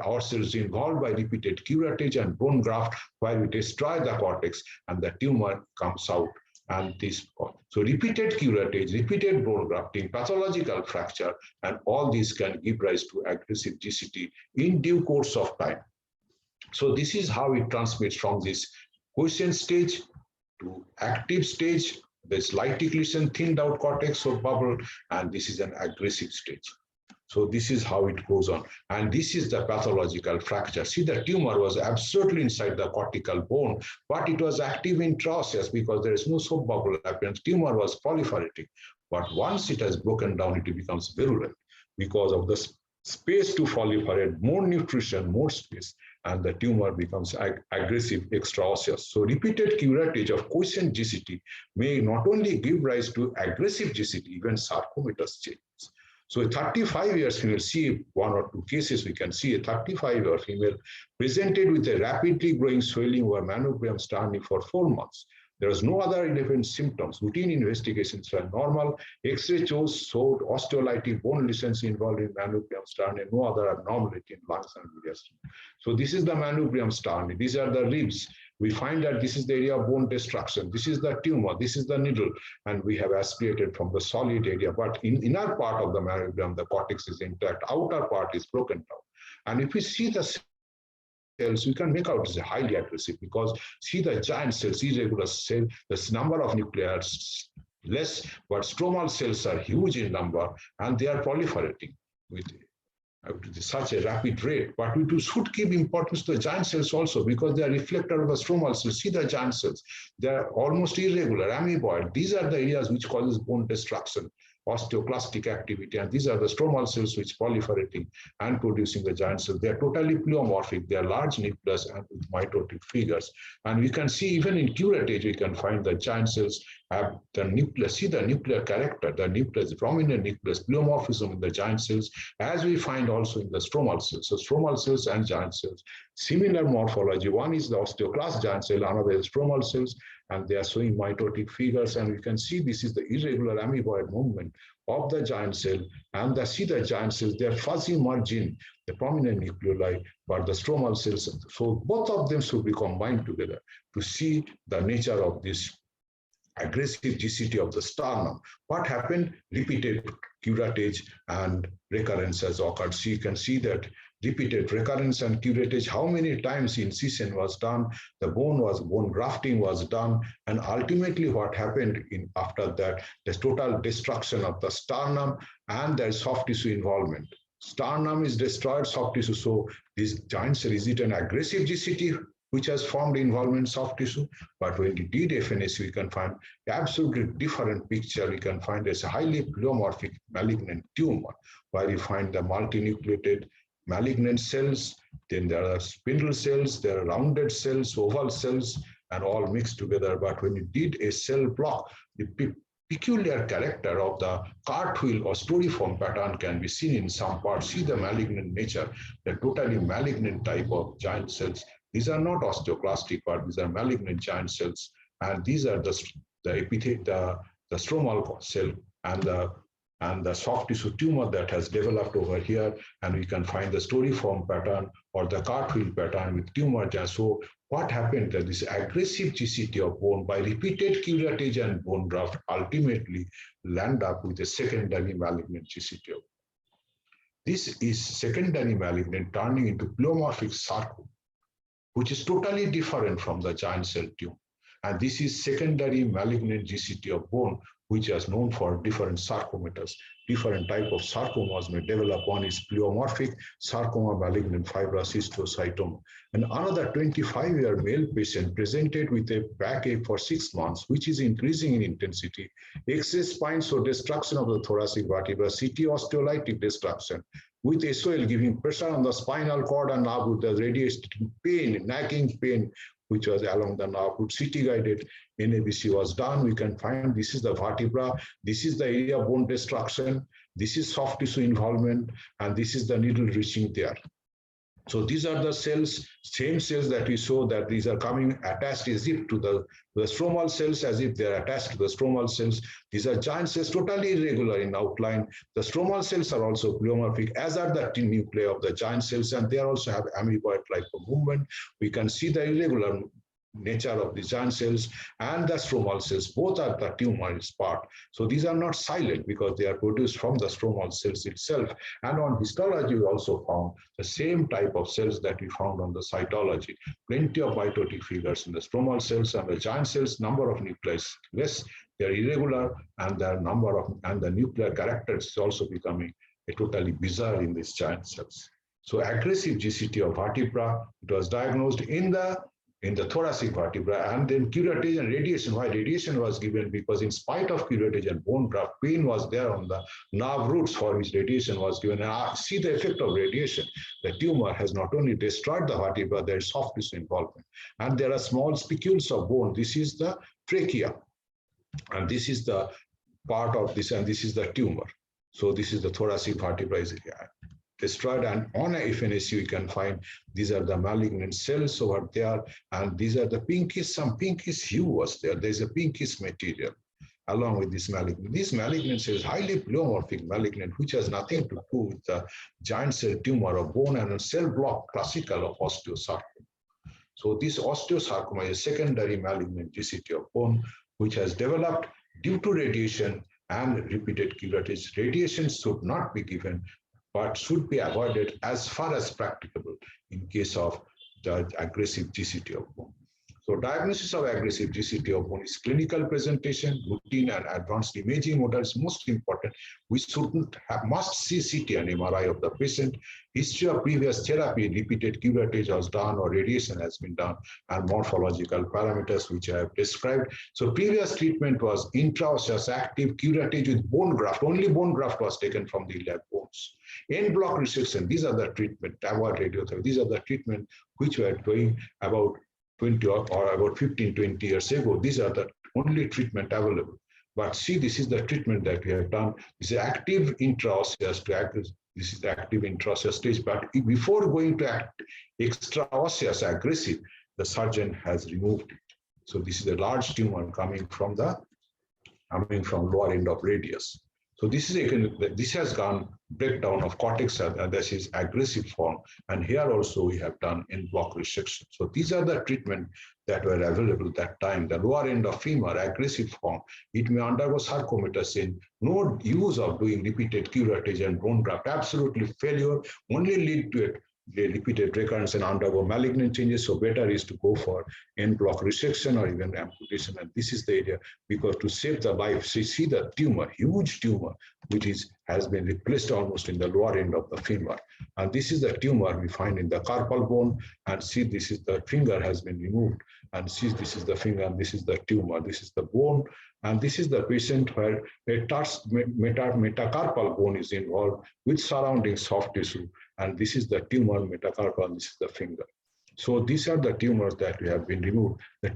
ourselves involved by repeated curettage and bone graft where we destroy the cortex and the tumor comes out. And this, so repeated curettage, repeated bone grafting, pathological fracture, and all these can give rise to aggressive GCT in due course of time. So this is how it transmits from this quiescent stage to active stage. There's light occlusion, thinned out cortex or bubble, and this is an aggressive stage. So this is how it goes on. And this is the pathological fracture. See, the tumor was absolutely inside the cortical bone, but it was active intraosseous because there is no soap bubble appearance. Tumor was proliferating. But once it has broken down, it becomes virulent because of the space to proliferate, more nutrition, more space, and the tumor becomes aggressive extraosseous. So repeated curettage of quiescent GCT may not only give rise to aggressive GCT, even sarcomatous changes. So a 35-year female, see one or two cases, we can see a 35-year female presented with a rapidly growing swelling over manubrium sternum for 4 months. There was no other relevant symptoms. Routine investigations were normal. X-ray showed osteolytic bone lesions involved in manubrium sternum, no other abnormality in lungs and various. So this is the manubrium sternum. These are the ribs. We find that this is the area of bone destruction. This is the tumor. This is the needle. And we have aspirated from the solid area. But in inner part of the manubrium, the cortex is intact. Outer part is broken down. And if we see the cells, we can make out it's highly aggressive because see the giant cells, irregular cell, the number of nuclei are less, but stromal cells are huge in number and they are proliferating with such a rapid rate. But we should give importance to the giant cells also because they are reflector of the stromal cells. See the giant cells, they are almost irregular, amoeboid. These are the areas which causes bone destruction. osteoclastic activity. And these are the stromal cells which proliferating and producing the giant cells. They are totally pleomorphic. They are large nucleus and with mitotic figures. And we can see even in curettage, we can find the giant cells have the nucleus, see the nuclear character, the nucleus, the prominent nucleus, pleomorphism in the giant cells, as we find also in the stromal cells. So stromal cells and giant cells, similar morphology. One is the osteoclast giant cell, another is stromal cells, and they are showing mitotic figures. And we can see this is the irregular amoeboid movement of the giant cell. And see the giant cells, they are fuzzy margin, the prominent nucleoli, but the stromal cells. So both of them should be combined together to see the nature of this aggressive GCT of the sternum. What happened? Repeated curettage and recurrence has occurred. So you can see that repeated recurrence and curettage, how many times incision was done, the bone grafting was done, and ultimately what happened after that, the total destruction of the sternum and the soft tissue involvement. Sternum is destroyed, soft tissue. So this giant cell, is it an aggressive GCT which has formed involvement soft tissue? But when we did FNAC, we can find absolutely different picture. We can find as a highly pleomorphic malignant tumor, where you find the multinucleated malignant cells, then there are spindle cells, there are rounded cells, oval cells, and all mixed together. But when you did a cell block, the peculiar character of the cartwheel or storiform pattern can be seen in some parts. See the malignant nature, the totally malignant type of giant cells. These are not osteoclastic, but these are malignant giant cells. And these are the stromal cell and the soft tissue tumor that has developed over here. And we can find the storiform pattern or the cartwheel pattern with tumor. So what happened that this aggressive GCT of bone by repeated curettage and bone graft ultimately land up with a secondary malignant GCT of bone. This is secondary malignant turning into pleomorphic sarcoma, which is totally different from the giant cell tumor. And this is secondary malignant GCT of bone, which is known for different sarcometas. Different type of sarcomas may develop. One is pleomorphic sarcoma malignant fibrous histiocytoma. And another 25-year male patient presented with a backache for 6 months, which is increasing in intensity. Excess spine, so destruction of the thoracic vertebra, CT osteolytic destruction, with SOL giving pressure on the spinal cord and nerve with the radiating pain, nagging pain, which was along the nerve root. CT guided NABC was done. We can find this is the vertebra, this is the area of bone destruction, this is soft tissue involvement, and this is the needle reaching there. So these are the cells, same cells that we saw that these are coming attached as if to the stromal cells, as if they're attached to the stromal cells. These are giant cells, totally irregular in outline. The stromal cells are also pleomorphic, as are the nuclei of the giant cells, and they also have amoeboid-like movement. We can see the irregular nature of the giant cells and the stromal cells, both are the tumorous part. So these are not silent because they are produced from the stromal cells itself. And on histology, we also found the same type of cells that we found on the cytology. Plenty of mitotic figures in the stromal cells, and the giant cells, number of nuclei less, they are irregular, and the number of and the nuclear characters is also becoming totally bizarre in these giant cells. So aggressive GCT of vertebra, it was diagnosed in the thoracic vertebra, and then curettage and radiation. Why radiation was given? Because in spite of curettage and bone graft, pain was there on the nerve roots for which radiation was given. And see the effect of radiation. The tumor has not only destroyed the vertebra, there is soft tissue involvement. And there are small spicules of bone. This is the trachea. And this is the part of this, and this is the tumor. So this is the thoracic vertebra is destroyed, and on a FNAC we can find these are the malignant cells over there, and these are the pinkish, some pinkish hue was there. There's a pinkish material along with this malignant. This malignant cell is highly pleomorphic malignant, which has nothing to do with the giant cell tumor of bone and a cell block classical of osteosarcoma. So this osteosarcoma is a secondary malignant GCT of bone, which has developed due to radiation and repeated curettage. Radiation should not be given, but should be avoided as far as practicable in case of the aggressive GCT of bone. So diagnosis of aggressive GCT of bone is clinical presentation, routine and advanced imaging model is most important. We must see CT and MRI of the patient, history of previous therapy, repeated curettage was done or radiation has been done, and morphological parameters which I have described. So previous treatment was intraosseous active curettage with bone graft. Only bone graft was taken from the iliac bones. En bloc resection, these are the treatment, TAVR radiotherapy, these are the treatment which we are doing about 20 or about 15, 20 years ago. These are the only treatment available. But see, this is the treatment that we have done. This is active intraosseous to active. This is the active intraosseous stage. But before going to extraosseous aggressive, the surgeon has removed it. So this is a large tumor coming from lower end of radius. So this has gone breakdown of cortex, and this is aggressive form. And here also we have done en bloc resection. So these are the treatment that were available that time. The lower end of femur, aggressive form, it may undergo sarcometacin. No use of doing repeated curettage and bone graft. Absolutely failure, only lead to it. They repeated recurrence and undergo malignant changes, so better is to go for en bloc resection or even amputation. And this is the area, because to save the life, so you see the tumor, huge tumor, which has been replaced almost in the lower end of the femur. And this is the tumor we find in the carpal bone. And see, this is the finger has been removed. And see, this is the finger, and this is the tumor, this is the bone. And this is the patient where a metacarpal bone is involved with surrounding soft tissue. And this is the tumor metacarpal, this is the finger. So these are the tumors that we have been removed. The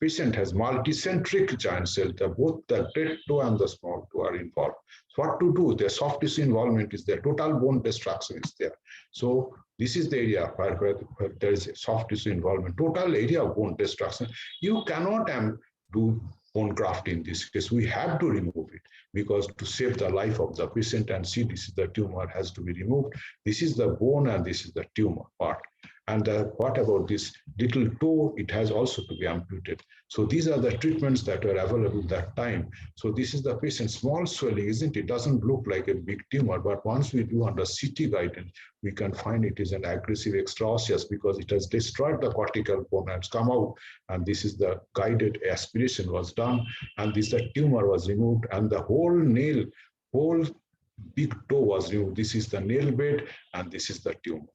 patient has multicentric giant cell. Both the great toe and the small toe are involved. So what to do? The soft tissue involvement is there. Total bone destruction is there. So this is the area where there is soft tissue involvement. Total area of bone destruction. You cannot do bone graft in this case. We have to remove it because to save the life of the patient. And see, this is the tumor has to be removed. This is the bone and this is the tumor part. And what about this little toe? It has also to be amputated. So these are the treatments that were available that time. So this is the patient, small swelling, isn't it? Doesn't look like a big tumor, but once we do under CT guidance, we can find it is an aggressive extraosseous because it has destroyed the cortical bone and it's come out. And this is the guided aspiration was done. And this the tumor was removed and the whole nail, whole big toe was removed. This is the nail bed and this is the tumor.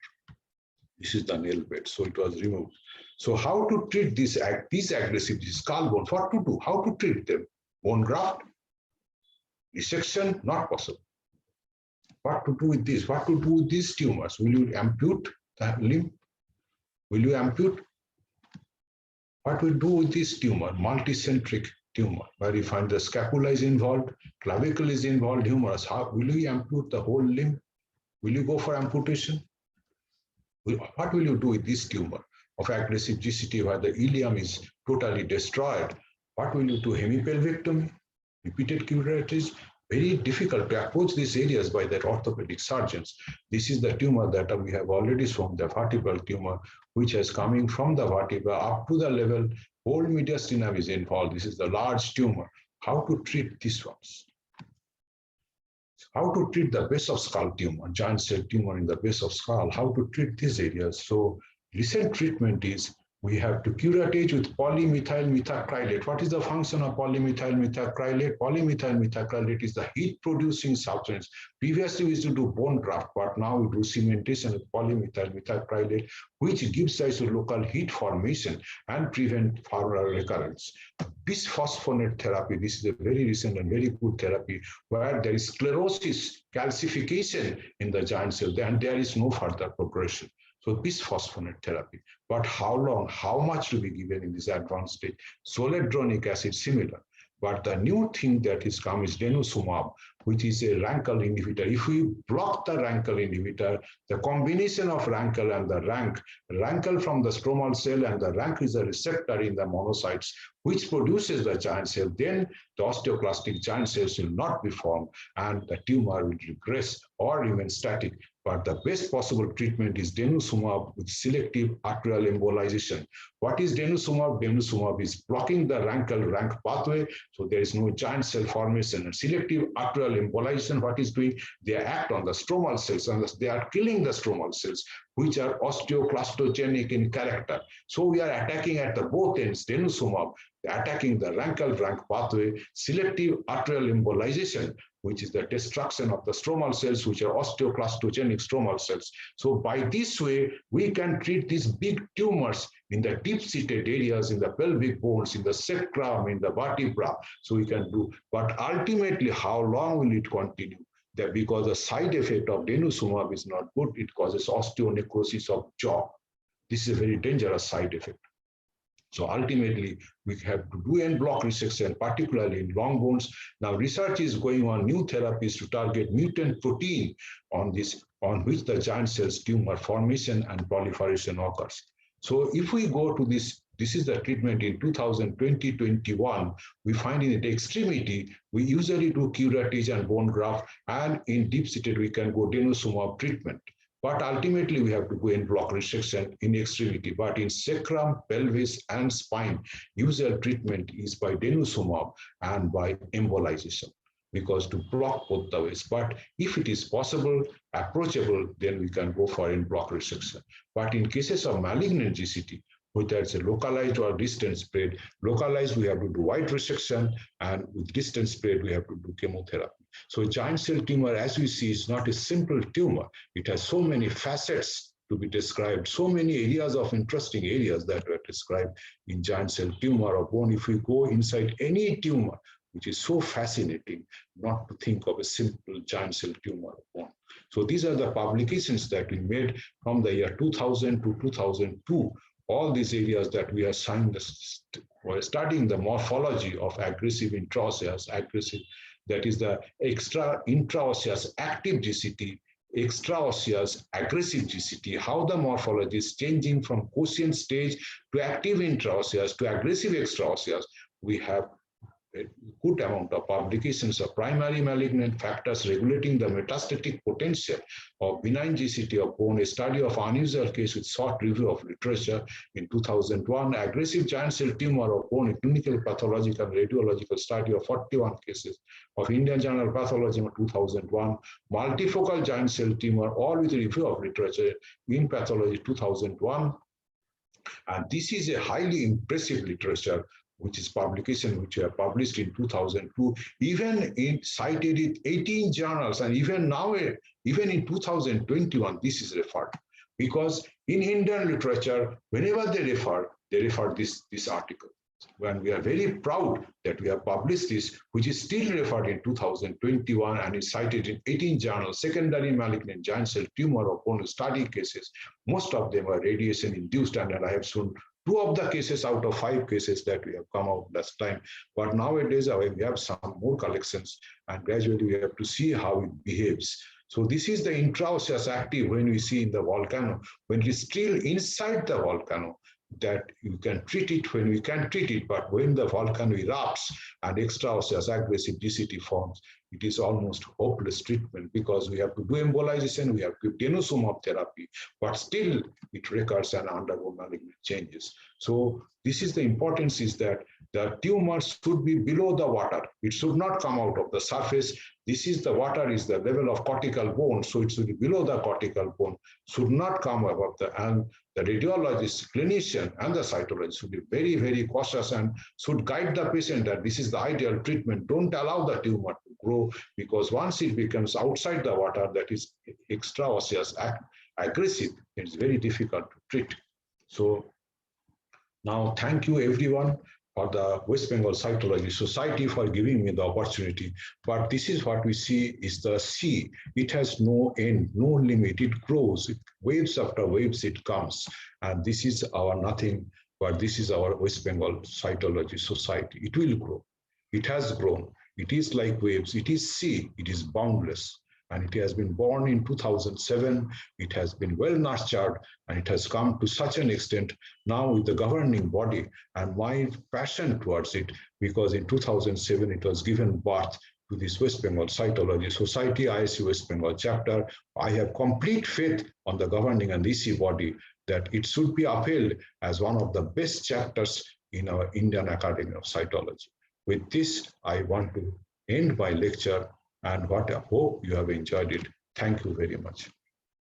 This is the nail bed, so it was removed. So how to treat these aggressive skull bones? What to do? How to treat them? Bone graft? Resection? Not possible. What to do with this? What to do with these tumors? Will you ampute the limb? Will you ampute? What will do with this tumor? Multicentric tumor, where you find the scapula is involved, clavicle is involved, humerus. How will you ampute the whole limb? Will you go for amputation? What will you do with this tumor of aggressive GCT where the ileum is totally destroyed? What will you do? Hemipelvectomy? Repeated curettage? Very difficult to approach these areas by the orthopedic surgeons. This is the tumor that we have already shown, the vertebral tumor, which is coming from the vertebra up to the level, whole mediastinum is involved. This is the large tumor. How to treat these ones? How to treat the base of skull tumor, giant cell tumor in the base of skull, how to treat these areas. So recent treatment is we have to curettage with polymethyl methacrylate. What is the function of polymethyl methacrylate? Polymethyl methacrylate is the heat-producing substance. Previously, we used to do bone graft, but now we do cementation with polymethyl methacrylate, which gives rise to local heat formation and prevent further recurrence. Bisphosphonate therapy, this is a very recent and very good therapy where there is sclerosis, calcification in the giant cell, and there is no further progression. So bisphosphonate therapy. But how long, how much to be given in this advanced stage? Zoledronic acid, similar. But the new thing that is come is denosumab, which is a RANKL inhibitor. If we block the RANKL inhibitor, the combination of RANKL and the RANKL from the stromal cell and the RANK is a receptor in the monocytes, which produces the giant cell, then the osteoclastic giant cells will not be formed and the tumor will regress or remain static. But the best possible treatment is denosumab with selective arterial embolization. What is denosumab? Denosumab is blocking the RANKL pathway, so there is no giant cell formation. And selective arterial arterial embolization, what is doing? They act on the stromal cells and they are killing the stromal cells, which are osteoclastogenic in character. So we are attacking at the both ends, denosumab, attacking the Rankel-Rank pathway, selective arterial embolization, which is the destruction of the stromal cells, which are osteoclastogenic stromal cells. So by this way, we can treat these big tumors in the deep-seated areas, in the pelvic bones, in the sacrum, in the vertebra. So we can do, but ultimately, how long will it continue? That because the side effect of denosumab is not good, it causes osteonecrosis of jaw. This is a very dangerous side effect. So ultimately, we have to do en bloc resection, particularly in long bones. Now, research is going on new therapies to target mutant protein on this, on which the giant cells tumor formation and proliferation occurs. So if we go to this, this is the treatment in 2020-21, we find in the extremity, we usually do curettage and bone graft, and in deep-seated, we can go denosumab treatment. But ultimately, we have to go en bloc resection in extremity. But in sacrum, pelvis, and spine, usual treatment is by denosumab and by embolization, because to block both the ways. But if it is possible, approachable, then we can go for en bloc resection. But in cases of malignant GCT, whether it's a localized or distant spread, localized, we have to do wide resection, and with distant spread, we have to do chemotherapy. So giant cell tumor, as we see, is not a simple tumor. It has so many facets to be described, so many areas of interesting areas that were described in giant cell tumor or bone. If we go inside any tumor, which is so fascinating, not to think of a simple giant cell tumor or bone. So these are the publications that we made from the year 2000 to 2002. All these areas that we are studying the morphology of aggressive intraosseous, aggressive, that is the extra intraosseous active GCT, extraosseous aggressive GCT, how the morphology is changing from quotient stage to active intraosseous to aggressive extraosseous. We have a good amount of publications of primary malignant factors regulating the metastatic potential of benign GCT of bone, a study of unusual case with short review of literature in 2001, aggressive giant cell tumor of bone, a clinical pathological radiological study of 41 cases of Indian Journal of Pathology in 2001, multifocal giant cell tumor, all with review of literature in pathology 2001. And this is a highly impressive literature, which is publication which were published in 2002, even in cited in 18 journals, and even now, even in 2021, this is referred. Because in Indian literature, whenever they refer this article. And we are very proud that we have published this, which is still referred in 2021 and is cited in 18 journals, secondary malignant giant cell tumor or bone study cases. Most of them are radiation induced, and I have shown 2 of the cases out of 5 cases that we have come out last time. But nowadays, we have some more collections, and gradually we have to see how it behaves. So this is the intraosseous active when we see in the volcano. When it is still inside the volcano, that you can treat it when we can treat it, but when the volcano erupts and extraosseous aggressive GCT forms, it is almost hopeless treatment, because we have to do embolization, we have to do denosumab therapy, but still it recurs and undergo malignant changes. So this is the importance, is that the tumor should be below the water. It should not come out of the surface. This is the water is the level of cortical bone, so it should be below the cortical bone, should not come above the, and the radiologist, clinician, and the cytologist should be very, very cautious and should guide the patient that this is the ideal treatment. Don't allow the tumor to grow, because once it becomes outside the water, that is extraosseous aggressive, it's very difficult to treat. So now, thank you everyone for the West Bengal Cytology Society for giving me the opportunity. But this is what we see is the sea. It has no end, no limit. It grows, waves after waves it comes. And this is our nothing, but this is our West Bengal Cytology Society. It will grow. It has grown. It is like waves. It is sea. It is boundless. And it has been born in 2007. It has been well nurtured, and it has come to such an extent now with the governing body, and my passion towards it, because in 2007 it was given birth to this West Bengal Cytology Society, ISC West Bengal chapter. I have complete faith on the governing and EC body that it should be upheld as one of the best chapters in our Indian Academy of Cytology. With this, I want to end my lecture and what I hope you have enjoyed it. Thank you very much.